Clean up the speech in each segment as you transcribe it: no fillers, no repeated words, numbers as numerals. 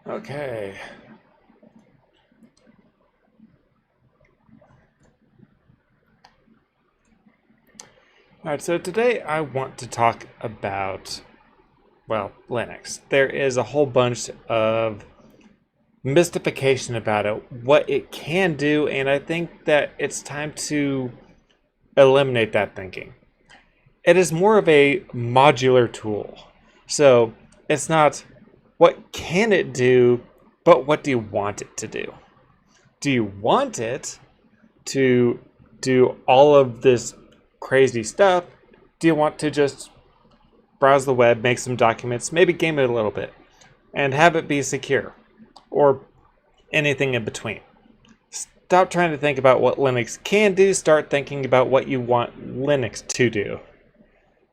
Okay. Alright, so today I want to talk about, well, Linux. There is a whole bunch of mystification about it, what it can do, and I think that it's time to eliminate that thinking. It is more of a modular tool. So it's not what can it do, but what do you want it to do? Do you want it to do all of this crazy stuff? Do you want to just browse the web, make some documents, maybe game it a little bit, and have it be secure? Or anything in between? Stop trying to think about what Linux can do, start thinking about what you want Linux to do.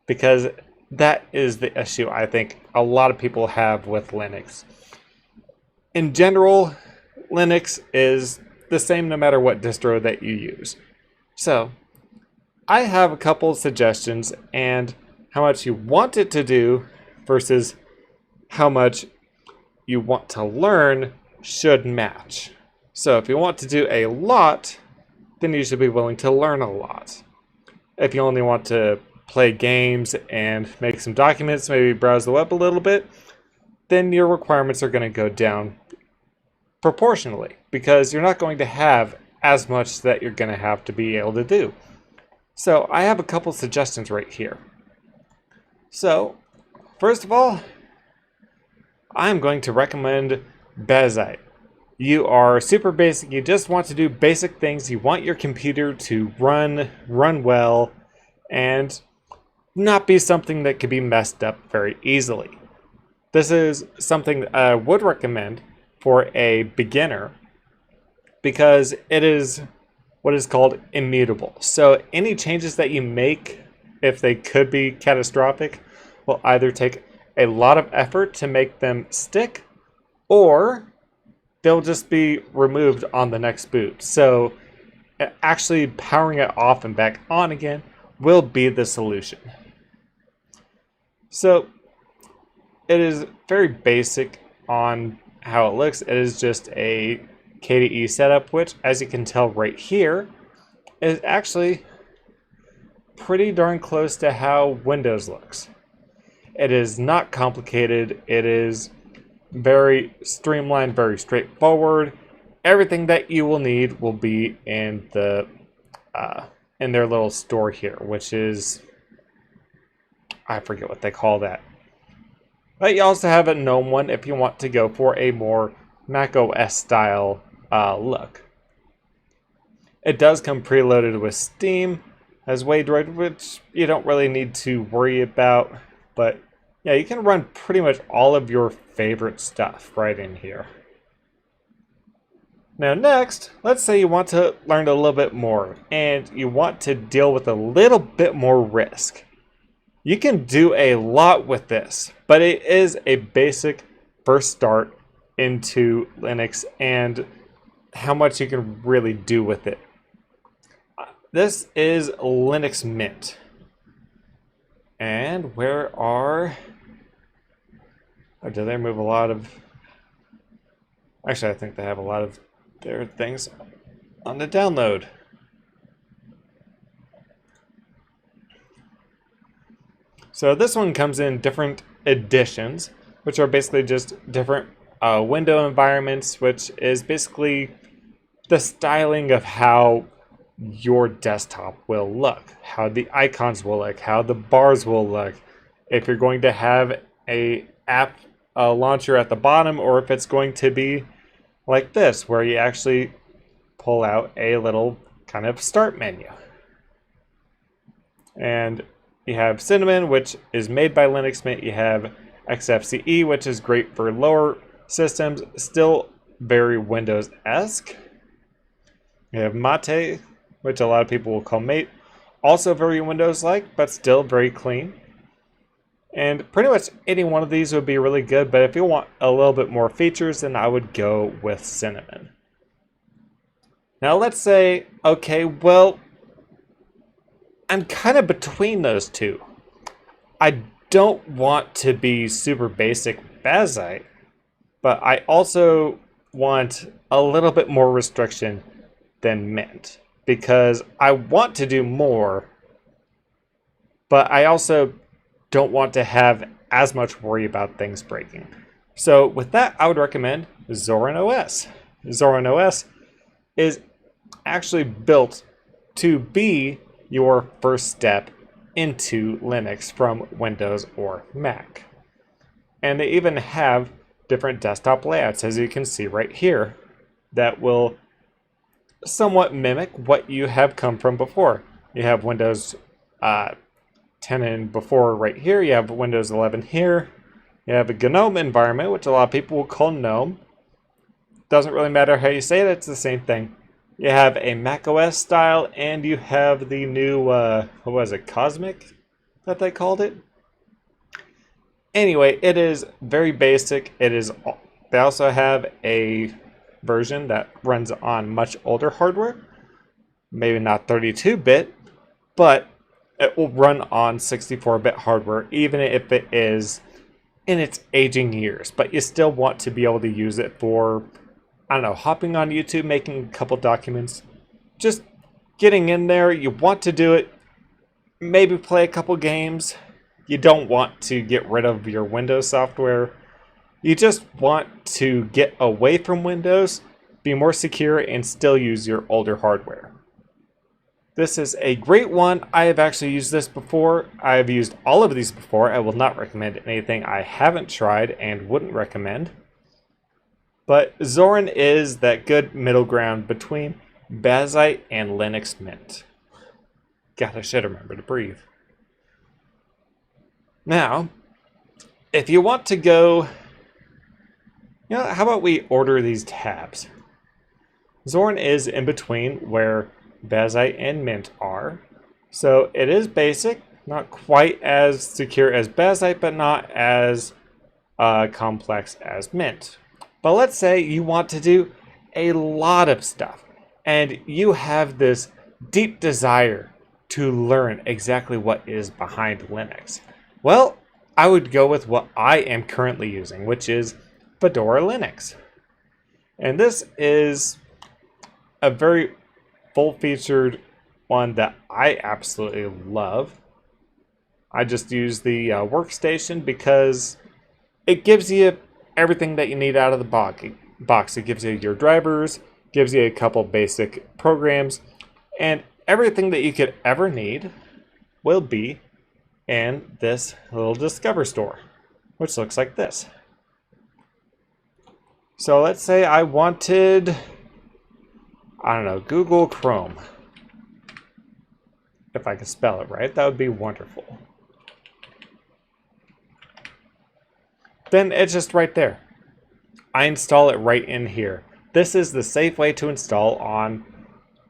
Because that is the issue I think a lot of people have with Linux. In general, Linux is the same no matter what distro that you use. So, I have a couple suggestions and how much you want it to do versus how much you want to learn should match. So if you want to do a lot, then you should be willing to learn a lot. If you only want to play games and make some documents, maybe browse the web a little bit, then your requirements are going to go down proportionally because you're not going to have as much that you're going to have to be able to do. So I have a couple suggestions right here. So first of all, I'm going to recommend Bazite. You are super basic, you just want to do basic things, you want your computer to run well, and not be something that could be messed up very easily. This is something that I would recommend for a beginner because it is what is called immutable. So any changes that you make, if they could be catastrophic, will either take a lot of effort to make them stick, or they'll just be removed on the next boot. So actually powering it off and back on again will be the solution. So it is very basic on how it looks. It is just a KDE setup, which, as you can tell right here, is actually pretty darn close to how Windows looks. It is not complicated. It is very streamlined, very straightforward. Everything that you will need will be in the in their little store here, which is, I forget what they call that. But you also have a GNOME one if you want to go for a more Mac OS style look. It does come preloaded with Steam as WaveDroid, which you don't really need to worry about. But yeah, you can run pretty much all of your favorite stuff right in here. Now next, let's say you want to learn a little bit more and you want to deal with a little bit more risk. You can do a lot with this, but it is a basic first start into Linux and how much you can really do with it. This is Linux Mint. And where are... Oh, do they move a lot of... Actually, I think they have a lot of their things on the download. So this one comes in different editions, which are basically just different window environments, which is basically the styling of how your desktop will look, how the icons will look, how the bars will look, if you're going to have a app launcher at the bottom, or if it's going to be like this, where you actually pull out a little kind of start menu. And you have Cinnamon, which is made by Linux Mint. You have XFCE, which is great for lower systems, still very Windows-esque. You have Mate, which a lot of people will call Mate, also very Windows-like, but still very clean. And pretty much any one of these would be really good, but if you want a little bit more features, then I would go with Cinnamon. Now let's say, okay, well, I'm kind of between those two. I don't want to be super basic Bazite, but I also want a little bit more restriction than Mint, because I want to do more, but I also don't want to have as much worry about things breaking. So with that, I would recommend Zorin OS. Zorin OS is actually built to be your first step into Linux from Windows or Mac. And they even have different desktop layouts, as you can see right here, that will somewhat mimic what you have come from before. You have Windows 10 and before right here. You have Windows 11 here. You have a GNOME environment, which a lot of people will call GNOME. Doesn't really matter how you say it, it's the same thing. You have a Mac OS style, and you have the new, what was it, Cosmic, that they called it? Anyway, it is very basic. They also have a version that runs on much older hardware. Maybe not 32-bit, but it will run on 64-bit hardware, even if it is in its aging years. But you still want to be able to use it for, I don't know, hopping on YouTube, making a couple documents, just getting in there. You want to do it, maybe play a couple games. You don't want to get rid of your Windows software. You just want to get away from Windows, be more secure, and still use your older hardware. This is a great one. I have actually used this before. I have used all of these before. I will not recommend anything I haven't tried and wouldn't recommend. But Zorin is that good middle ground between Bazzite and Linux Mint. God, I should remember to breathe. Now, if you want to go, how about we order these tabs? Zorin is in between where Bazzite and Mint are. So it is basic, not quite as secure as Bazzite, but not as complex as Mint. But let's say you want to do a lot of stuff, and you have this deep desire to learn exactly what is behind Linux. Well, I would go with what I am currently using, which is Fedora Linux. And this is a very full-featured one that I absolutely love. I just use the workstation because it gives you everything that you need out of the box. It gives you your drivers, gives you a couple basic programs, and everything that you could ever need will be in this little Discover store, which looks like this. So let's say I wanted, I don't know, Google Chrome. If I could spell it right, that would be wonderful. Then it's just right there. I install it right in here. This is the safe way to install on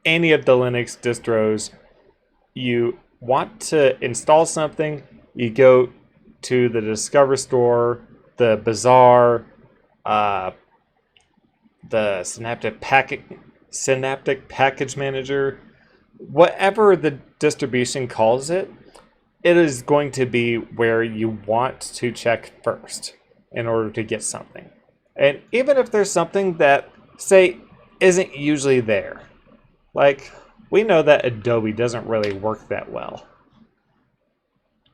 any of the Linux distros. You want to install something, you go to the Discover store, the Bazaar, the Synaptic Package Manager, whatever the distribution calls it, it is going to be where you want to check first in order to get something. And even if there's something that, say, isn't usually there, like we know that Adobe doesn't really work that well,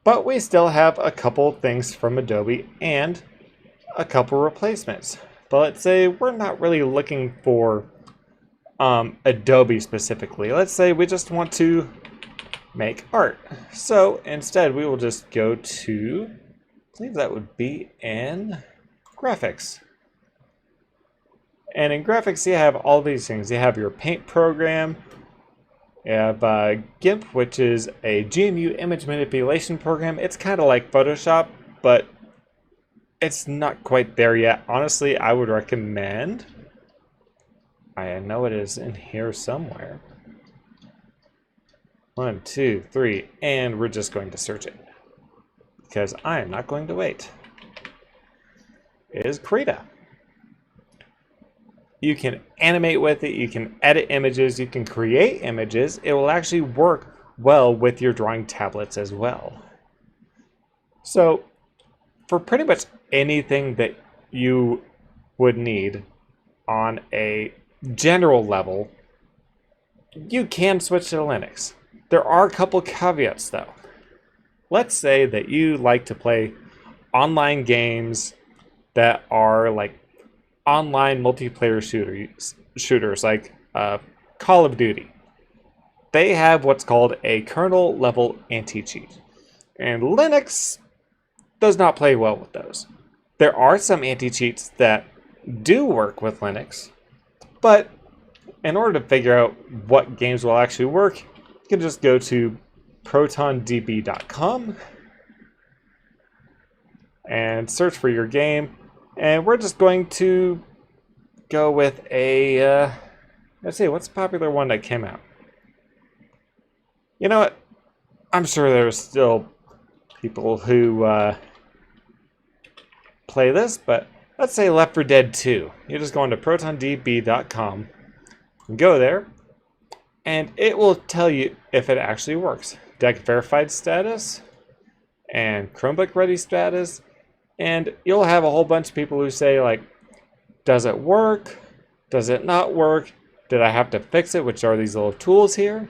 but we still have a couple things from Adobe and a couple replacements. But let's say we're not really looking for Adobe specifically. Let's say we just want to make art. So instead we will just go to, I believe that would be in graphics. And in graphics you have all these things. You have your paint program. You have GIMP, which is a GNU image manipulation program. It's kind of like Photoshop, but it's not quite there yet. Honestly, I would recommend, I know it is in here somewhere. 1, 2, 3, and we're just going to search it because I am not going to wait. It is Krita. You can animate with it, you can edit images, you can create images. It will actually work well with your drawing tablets as well. So for pretty much anything that you would need on a general level, you can switch to Linux. There are a couple caveats though. Let's say that you like to play online games that are like online multiplayer shooters like Call of Duty. They have what's called a kernel level anti-cheat. And Linux does not play well with those. There are some anti-cheats that do work with Linux, but in order to figure out what games will actually work, you can just go to protondb.com and search for your game. And we're just going to go with a, let's see, what's the popular one that came out? You know what? I'm sure there's still people who play this, but let's say Left 4 Dead 2. You just go into protondb.com and go there, and it will tell you if it actually works. Deck verified status and Chromebook ready status, and you'll have a whole bunch of people who say like, does it work? Does it not work? Did I have to fix it? Which are these little tools here?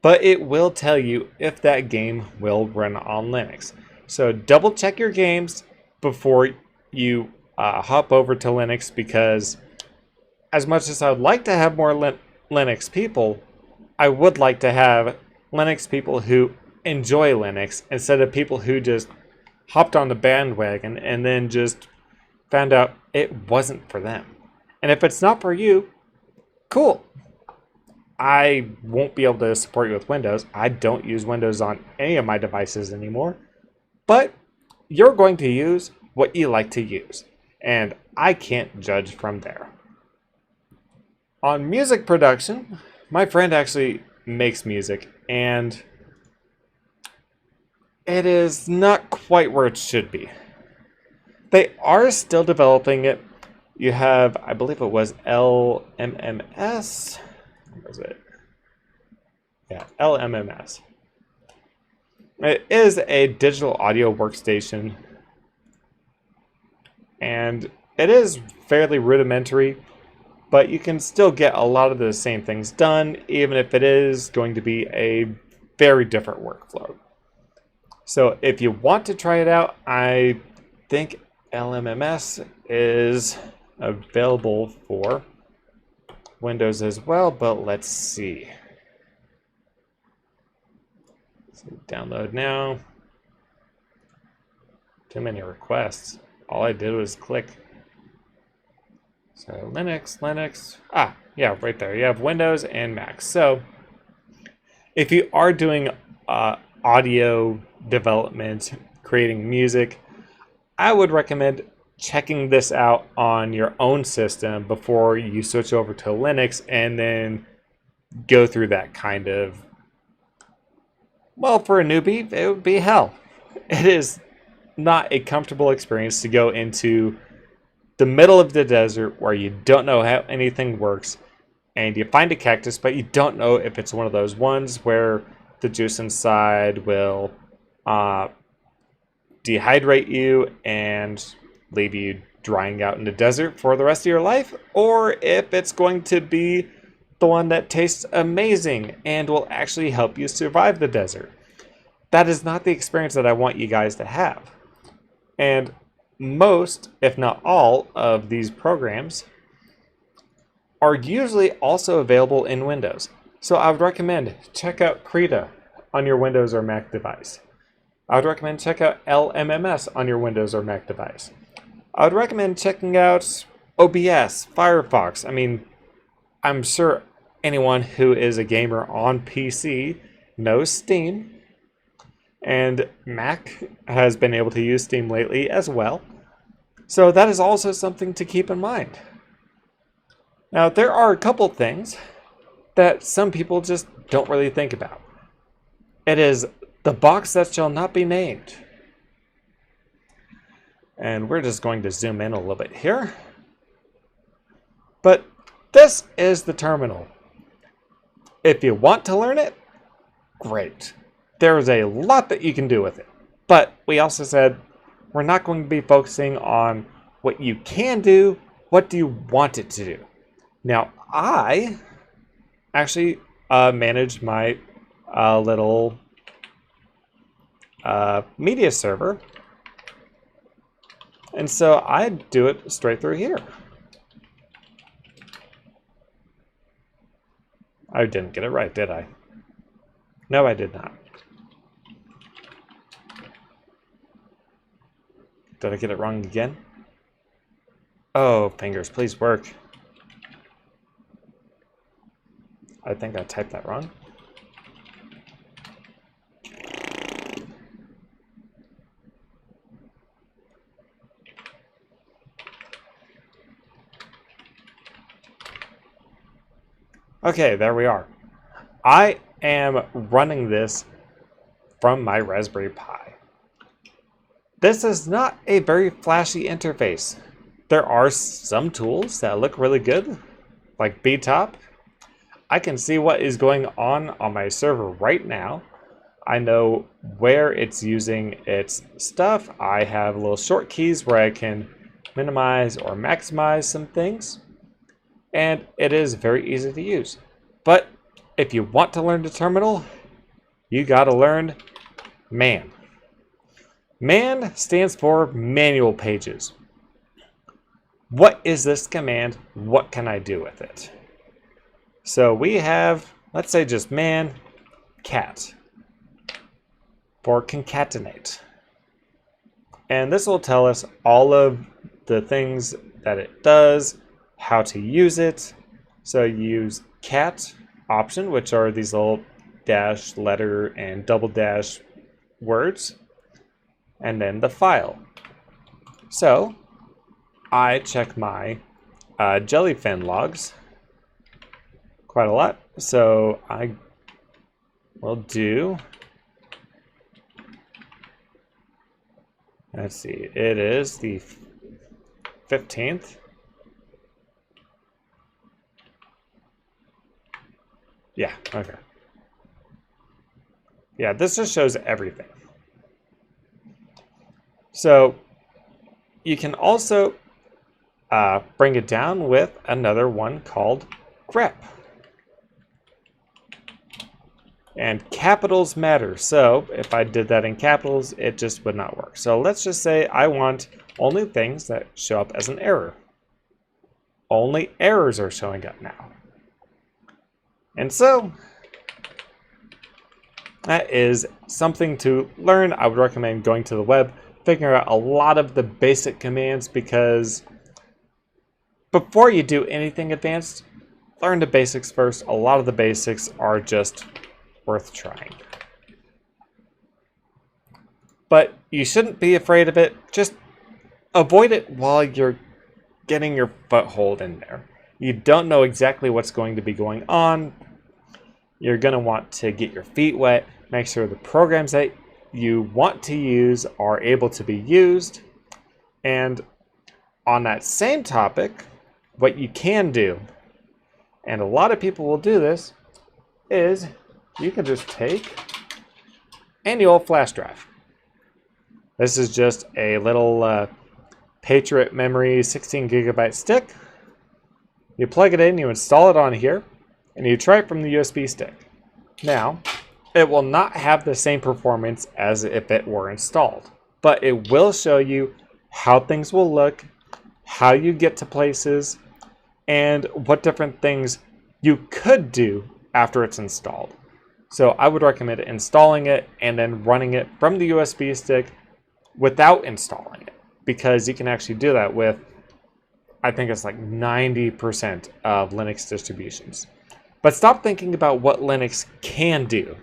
But it will tell you if that game will run on Linux. So double check your games before you hop over to Linux, because as much as I would like to have more Linux people, I would like to have Linux people who enjoy Linux instead of people who just hopped on the bandwagon and then just found out it wasn't for them. And if it's not for you, cool. I won't be able to support you with Windows. I don't use Windows on any of my devices anymore. But you're going to use what you like to use, and I can't judge from there. On music production, my friend actually makes music, and it is not quite where it should be. They are still developing it. You have, I believe it was LMMS. What was it? Yeah, LMMS. It is a digital audio workstation, and it is fairly rudimentary, but you can still get a lot of the same things done, even if it is going to be a very different workflow. So if you want to try it out, I think LMMS is available for Windows as well, but let's see. So download now. Too many requests. All I did was click. So Linux. Ah, yeah, right there. You have Windows and Mac. So if you are doing audio development, creating music, I would recommend checking this out on your own system before you switch over to Linux and then go through that kind of, well, for a newbie, it would be hell. It is not a comfortable experience to go into the middle of the desert where you don't know how anything works, and you find a cactus, but you don't know if it's one of those ones where the juice inside will dehydrate you and leave you drying out in the desert for the rest of your life, or if it's going to be the one that tastes amazing and will actually help you survive the desert. That is not the experience that I want you guys to have. And most, if not all, of these programs are usually also available in Windows. So I would recommend check out Krita on your Windows or Mac device. I would recommend check out LMMS on your Windows or Mac device. I would recommend checking out OBS, Firefox. I mean, I'm sure anyone who is a gamer on PC knows Steam, and Mac has been able to use Steam lately as well. So that is also something to keep in mind. Now, there are a couple things that some people just don't really think about. It is the box that shall not be named. And we're just going to zoom in a little bit here. But this is the terminal. If you want to learn it, great. There's a lot that you can do with it. But we also said we're not going to be focusing on what you can do, what do you want it to do. Now, I actually manage my little media server, and so I do it straight through here. I didn't get it right, did I? No, I did not. Did I get it wrong again? Oh, fingers, please work. I think I typed that wrong. Okay, there we are. I am running this from my Raspberry Pi. This is not a very flashy interface. There are some tools that look really good, like BTOP. I can see what is going on my server right now. I know where it's using its stuff. I have little short keys where I can minimize or maximize some things. And it is very easy to use. But if you want to learn the terminal, you gotta learn man. Man stands for manual pages. What is this command? What can I do with it? So we have, let's say just man, cat for concatenate. And this will tell us all of the things that it does, how to use it. So use cat option, which are these little dash, letter, and double dash words, and then the file. So I check my jellyfin logs quite a lot. So I will do, let's see, it is the 15th. Yeah, okay. Yeah, this just shows everything. So you can also bring it down with another one called grep. And capitals matter. So if I did that in capitals, it just would not work. So let's just say I want only things that show up as an error. Only errors are showing up now. And so that is something to learn. I would recommend going to the web, figuring out a lot of the basic commands, because before you do anything advanced, learn the basics first. A lot of the basics are just worth trying. But you shouldn't be afraid of it. Just avoid it while you're getting your foothold in there. You don't know exactly what's going to be going on. You're going to want to get your feet wet, make sure the programs that you want to use are able to be used. And on that same topic, what you can do, and a lot of people will do this, is you can just take any old flash drive. This is just a little Patriot memory 16 gigabyte stick. You plug it in, you install it on here, and you try it from the USB stick. Now, it will not have the same performance as if it were installed, but it will show you how things will look, how you get to places, and what different things you could do after it's installed. So I would recommend installing it and then running it from the USB stick without installing it, because you can actually do that with, I think it's like 90% of Linux distributions. But stop thinking about what Linux can do.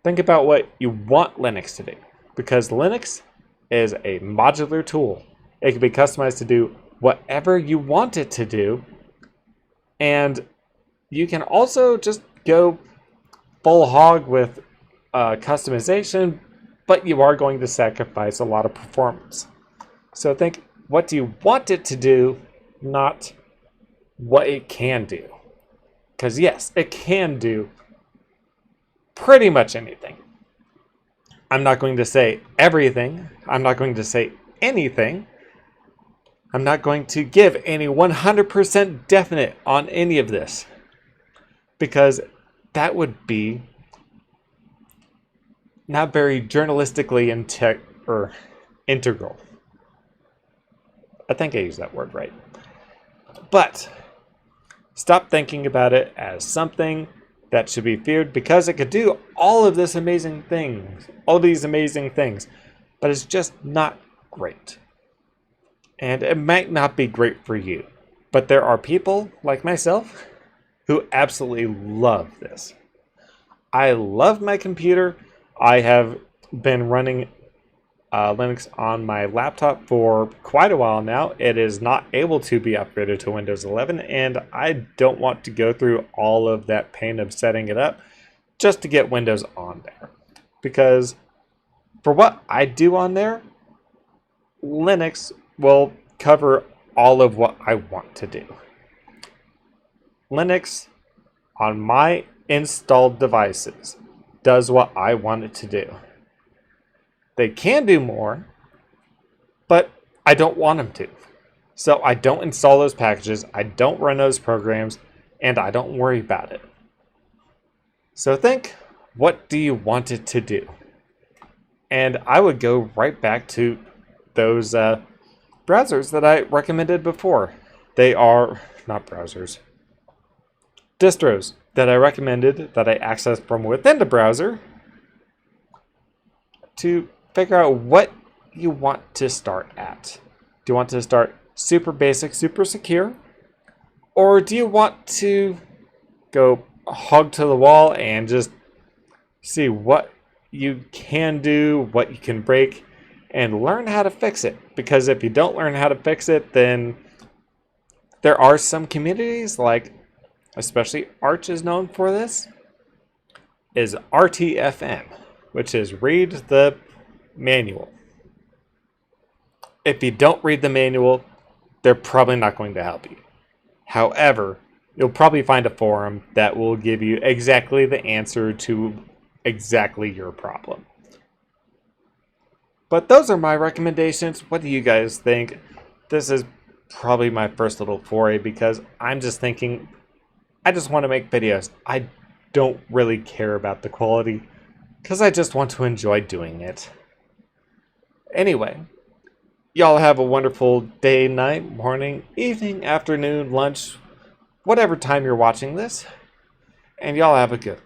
Think about what you want Linux to do, because Linux is a modular tool. It can be customized to do whatever you want it to do, and you can also just go full hog with customization, but you are going to sacrifice a lot of performance. So think, what do you want it to do, not what it can do. Because yes, it can do pretty much anything. I'm not going to say everything. I'm not going to say anything. I'm not going to give any 100% definite on any of this, because that would be not very journalistically integral. I think I used that word right. But stop thinking about it as something that should be feared, because it could do all of these amazing things, but it's just not great. And it might not be great for you. But there are people like myself who absolutely love this. I love my computer. I have been running Linux on my laptop for quite a while now. It is not able to be upgraded to Windows 11, and I don't want to go through all of that pain of setting it up just to get Windows on there. Because for what I do on there, Linux will cover all of what I want to do. Linux on my installed devices does what I want it to do. They can do more, but I don't want them to. So I don't install those packages, I don't run those programs, and I don't worry about it. So think, what do you want it to do? And I would go right back to those browsers that I recommended before. They are not browsers. Distros that I recommended that I accessed from within the browser to figure out what you want to start at. Do you want to start super basic, super secure? Or do you want to go hog to the wall and just see what you can do, what you can break, and learn how to fix it? Because if you don't learn how to fix it, then there are some communities, like especially Arch is known for this, is RTFM, which is read the manual. If you don't read the manual, they're probably not going to help you. However, you'll probably find a forum that will give you exactly the answer to exactly your problem. But those are my recommendations. What do you guys think? This is probably my first little foray, because I'm just thinking, I just want to make videos. I don't really care about the quality, because I just want to enjoy doing it. Anyway, y'all have a wonderful day, night, morning, evening, afternoon, lunch, whatever time you're watching this. And y'all have a good